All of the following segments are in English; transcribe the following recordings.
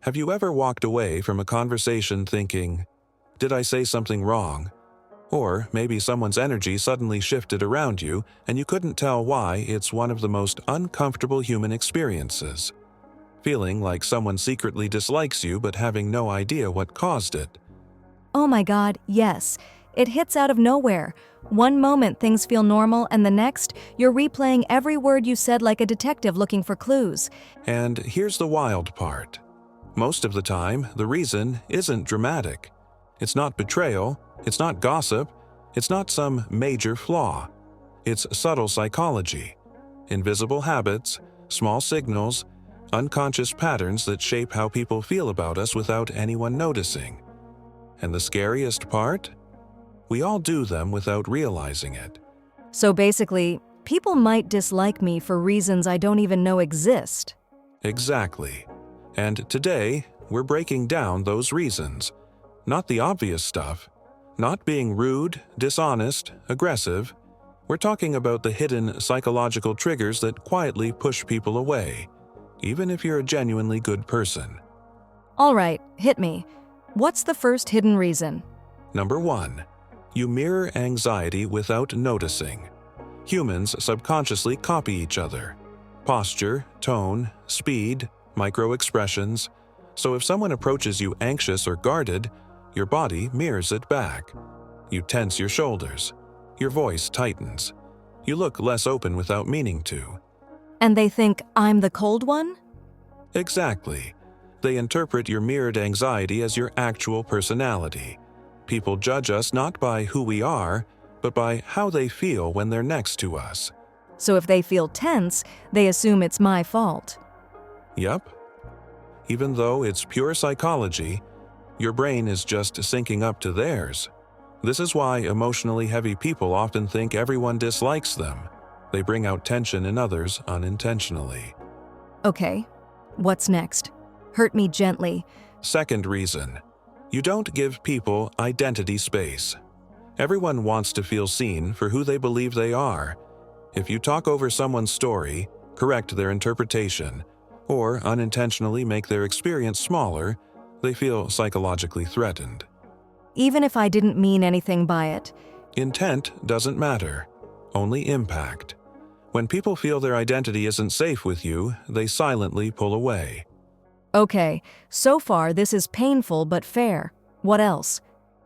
Have you ever walked away from a conversation thinking, did I say something wrong? Or maybe someone's energy suddenly shifted around you and you couldn't tell why. It's one of the most uncomfortable human experiences. Feeling like someone secretly dislikes you but having no idea what caused it. Oh my God, yes. It hits out of nowhere. One moment things feel normal and the next, you're replaying every word you said like a detective looking for clues. And here's the wild part. Most of the time, the reason isn't dramatic. It's not betrayal, it's not gossip, it's not some major flaw. It's subtle psychology, invisible habits, small signals, unconscious patterns that shape how people feel about us without anyone noticing. And the scariest part? We all do them without realizing it. So basically, people might dislike me for reasons I don't even know exist. Exactly. And today, we're breaking down those reasons. Not the obvious stuff. Not being rude, dishonest, aggressive. We're talking about the hidden psychological triggers that quietly push people away, even if you're a genuinely good person. All right, hit me. What's the first hidden reason? Number 1. You mirror anxiety without noticing. Humans subconsciously copy each other. Posture, tone, speed, micro-expressions. So if someone approaches you anxious or guarded, your body mirrors it back. You tense your shoulders. Your voice tightens. You look less open without meaning to. And they think I'm the cold one? Exactly. They interpret your mirrored anxiety as your actual personality. People judge us not by who we are, but by how they feel when they're next to us. So if they feel tense, they assume it's my fault. Yup. Even though it's pure psychology, your brain is just syncing up to theirs. This is why emotionally heavy people often think everyone dislikes them. They bring out tension in others unintentionally. Okay, what's next? Hurt me gently. Second reason. You don't give people identity space. Everyone wants to feel seen for who they believe they are. If you talk over someone's story, correct their interpretation, or unintentionally make their experience smaller, they feel psychologically threatened. Even if I didn't mean anything by it. Intent doesn't matter, only impact. When people feel their identity isn't safe with you, they silently pull away. Okay, so far this is painful but fair. What else?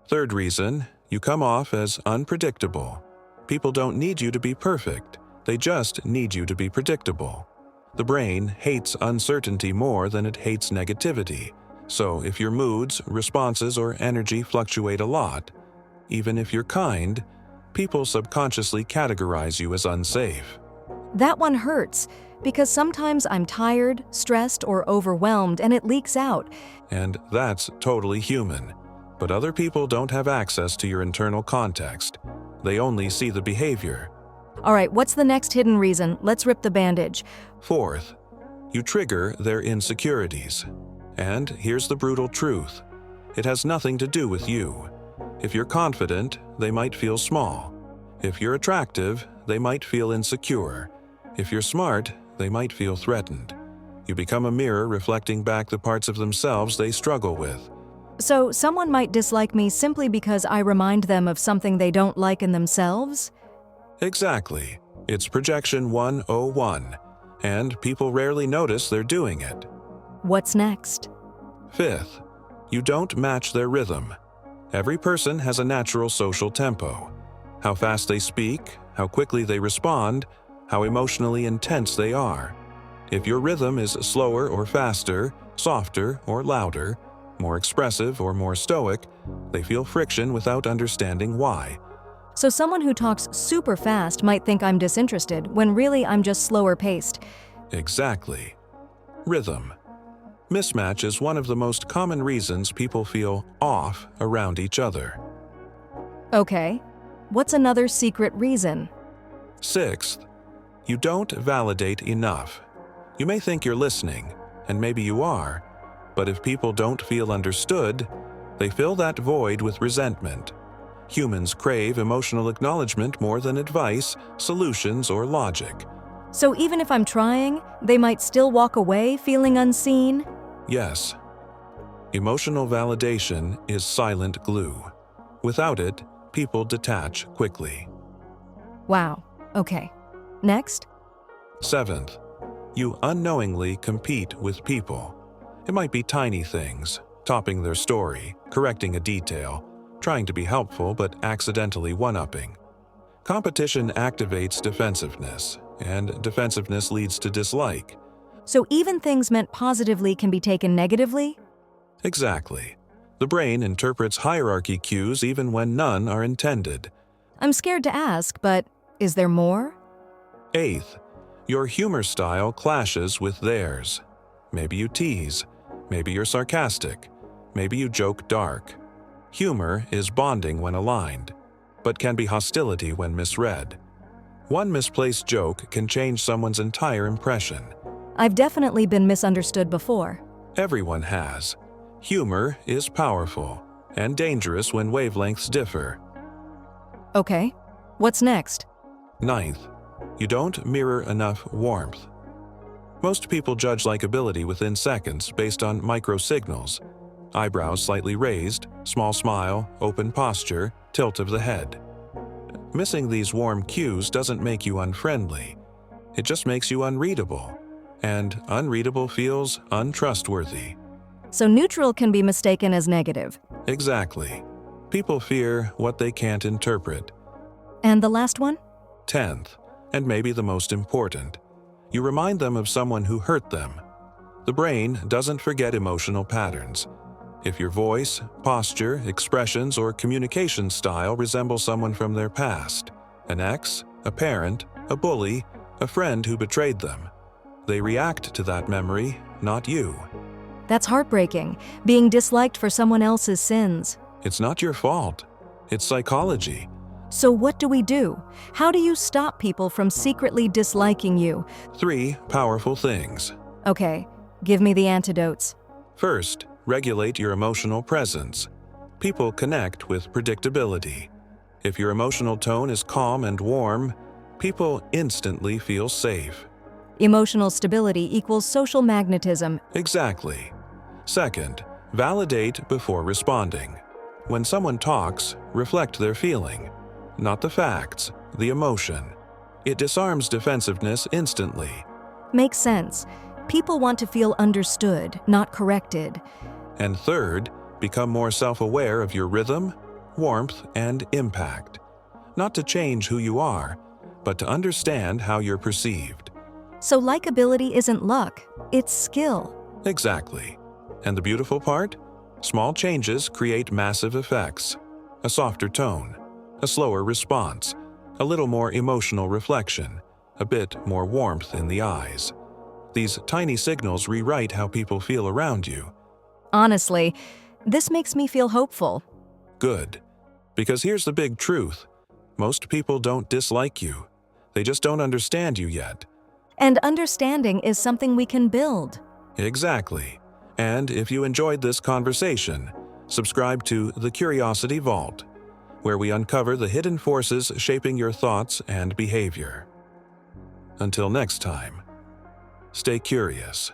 Third reason, you come off as unpredictable. People don't need you to be perfect, they just need you to be predictable. The brain hates uncertainty more than it hates negativity. So if your moods, responses, or energy fluctuate a lot, even if you're kind, people subconsciously categorize you as unsafe. That one hurts, because sometimes I'm tired, stressed, or overwhelmed and it leaks out. And that's totally human. But other people don't have access to your internal context. They only see the behavior. All right, what's the next hidden reason? Let's rip the bandage. Fourth, you trigger their insecurities. And here's the brutal truth. It has nothing to do with you. If you're confident, they might feel small. If you're attractive, they might feel insecure. If you're smart, they might feel threatened. You become a mirror reflecting back the parts of themselves they struggle with. So someone might dislike me simply because I remind them of something they don't like in themselves? Exactly. It's projection 101, and people rarely notice they're doing it. What's next? Fifth, you don't match their rhythm. Every person has a natural social tempo. How fast they speak, how quickly they respond, how emotionally intense they are. If your rhythm is slower or faster, softer or louder, more expressive or more stoic, they feel friction without understanding why. So someone who talks super fast might think I'm disinterested, when really I'm just slower paced. Exactly. Rhythm. Mismatch is one of the most common reasons people feel off around each other. Okay, what's another secret reason? Sixth, you don't validate enough. You may think you're listening, and maybe you are, but if people don't feel understood, they fill that void with resentment. Humans crave emotional acknowledgement more than advice, solutions, or logic. So even if I'm trying, they might still walk away feeling unseen? Yes, Emotional validation is silent glue. Without it, people detach quickly. Wow. Okay. Next? 7th, you unknowingly compete with people. It might be tiny things, topping their story, correcting a detail, trying to be helpful but accidentally one-upping. Competition activates defensiveness, and defensiveness leads to dislike. So even things meant positively can be taken negatively? Exactly. The brain interprets hierarchy cues even when none are intended. I'm scared to ask, but is there more? 8th, your humor style clashes with theirs. Maybe you tease, maybe you're sarcastic, maybe you joke dark. Humor is bonding when aligned, but can be hostility when misread. One misplaced joke can change someone's entire impression. I've definitely been misunderstood before. Everyone has. Humor is powerful and dangerous when wavelengths differ. Okay. What's next? 9th, you don't mirror enough warmth. Most people judge likability within seconds based on micro-signals. Eyebrows slightly raised, small smile, open posture, tilt of the head. Missing these warm cues doesn't make you unfriendly. It just makes you unreadable. And unreadable feels untrustworthy. So neutral can be mistaken as negative. Exactly. People fear what they can't interpret. And the last one? 10th, and maybe the most important, you remind them of someone who hurt them. The brain doesn't forget emotional patterns. If your voice, posture, expressions, or communication style resemble someone from their past, an ex, a parent, a bully, a friend who betrayed them, they react to that memory, not you. That's heartbreaking, being disliked for someone else's sins. It's not your fault. It's psychology. So what do we do? How do you stop people from secretly disliking you? 3 powerful things. Okay, give me the antidotes. First, regulate your emotional presence. People connect with predictability. If your emotional tone is calm and warm, people instantly feel safe. Emotional stability equals social magnetism. Exactly. Second, validate before responding. When someone talks, reflect their feeling. Not the facts, the emotion. It disarms defensiveness instantly. Makes sense. People want to feel understood, not corrected. And third, become more self-aware of your rhythm, warmth, and impact. Not to change who you are, but to understand how you're perceived. So likability isn't luck, it's skill. Exactly. And the beautiful part? Small changes create massive effects. A softer tone, a slower response, a little more emotional reflection, a bit more warmth in the eyes. These tiny signals rewrite how people feel around you. Honestly, this makes me feel hopeful. Good. Because here's the big truth. Most people don't dislike you. They just don't understand you yet. And understanding is something we can build. Exactly. And if you enjoyed this conversation, subscribe to The Curiosity Vault, where we uncover the hidden forces shaping your thoughts and behavior. Until next time, stay curious.